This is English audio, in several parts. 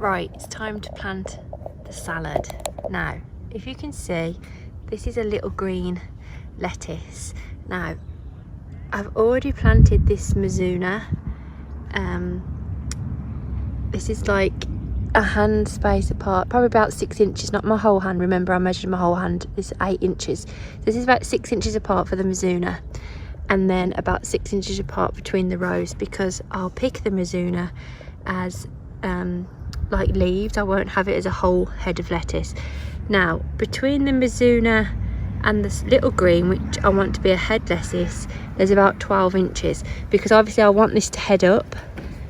Right, it's time to plant the salad. Now, if you can see, this is a little green lettuce. Now, I've already planted this Mizuna. This is like a hand space apart, probably about 6 inches, not my whole hand. Remember, I measured my whole hand. This is 8 inches. This is about 6 inches apart for the Mizuna, and then about 6 inches apart between the rows, because I'll pick the Mizuna as like leaves. I won't have it as a whole head of lettuce. Now, between the Mizuna and this little green, which I want to be a head lettuce, there's about 12 inches, because obviously I want this to head up,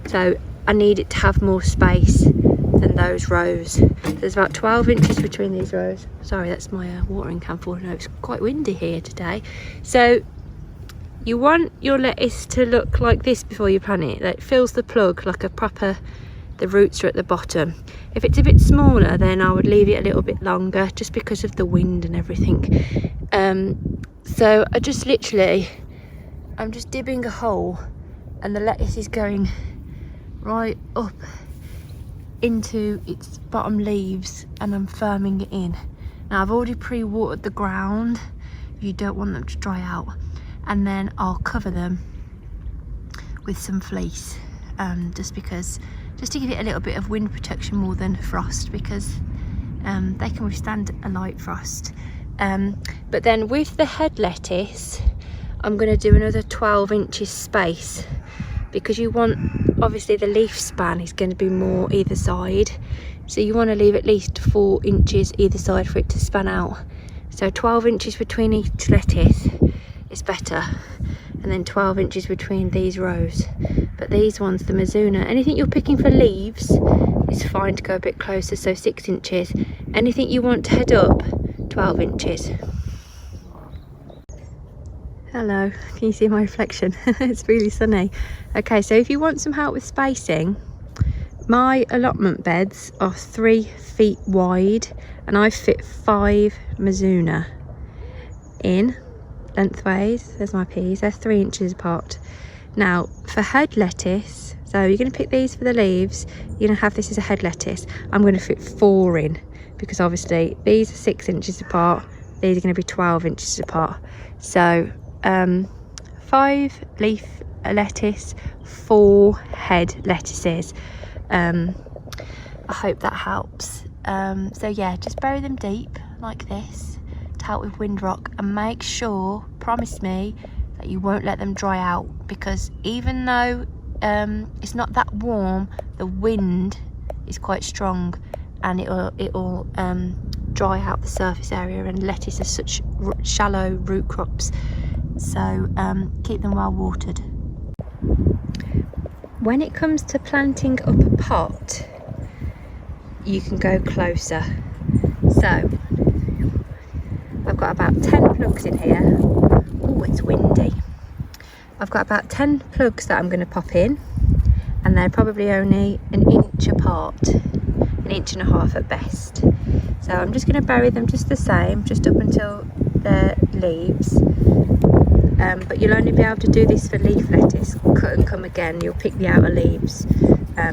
so I need it to have more space than those rows. There's about 12 inches between these rows. Sorry, that's my watering can falling over. It's quite windy here today. So you want your lettuce to look like this before you plant it. That fills the plug like a proper, the roots are at the bottom. If it's a bit smaller, then I would leave it a little bit longer, just because of the wind and everything. So I just literally, I'm just dibbing a hole, and the lettuce is going right up into its bottom leaves, and I'm firming it in. Now, I've already pre-watered the ground. You don't want them to dry out. And then I'll cover them with some fleece, just to give it a little bit of wind protection more than frost, because they can withstand a light frost. But then with the head lettuce, I'm going to do another 12 inches space, because you want, obviously the leaf span is going to be more either side, so you want to leave at least 4 inches either side for it to span out. So 12 inches between each lettuce is better, and then 12 inches between these rows. But these ones, the Mizuna, anything you're picking for leaves is fine to go a bit closer, so 6 inches. Anything you want to head up, 12 inches. Hello, can you see my reflection? It's really sunny. Okay, so if you want some help with spacing, my allotment beds are 3 feet wide, and I fit 5 Mizuna in lengthways. There's my peas, they're 3 inches apart. Now, for head lettuce, so you're going to pick these for the leaves, you're going to have this as a head lettuce. I'm going to fit 4 in, because obviously these are 6 inches apart, these are going to be 12 inches apart. So 5 leaf lettuce, 4 head lettuces. I hope that helps. So yeah, just bury them deep like this to help with windrock, and make sure, promise me, that you won't let them dry out, because even though it's not that warm, the wind is quite strong, and it'll dry out the surface area, and lettuce are such shallow root crops, so keep them well watered. When it comes to planting up a pot, you can go closer. So I've got about 10 plugs in here. Oh, it's windy. I've got about 10 plugs that I'm going to pop in, and they're probably only 1 inch apart, 1.5 inches at best. So I'm just going to bury them just the same, just up until the leaves. But you'll only be able to do this for leaf lettuce. Cut and come again, you'll pick the outer leaves.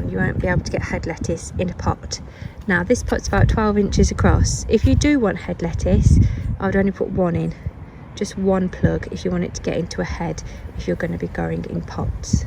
You won't be able to get head lettuce in a pot. Now, this pot's about 12 inches across. If you do want head lettuce, I would only put 1 in. Just 1 plug if you want it to get into a head, if you're going to be growing in pots.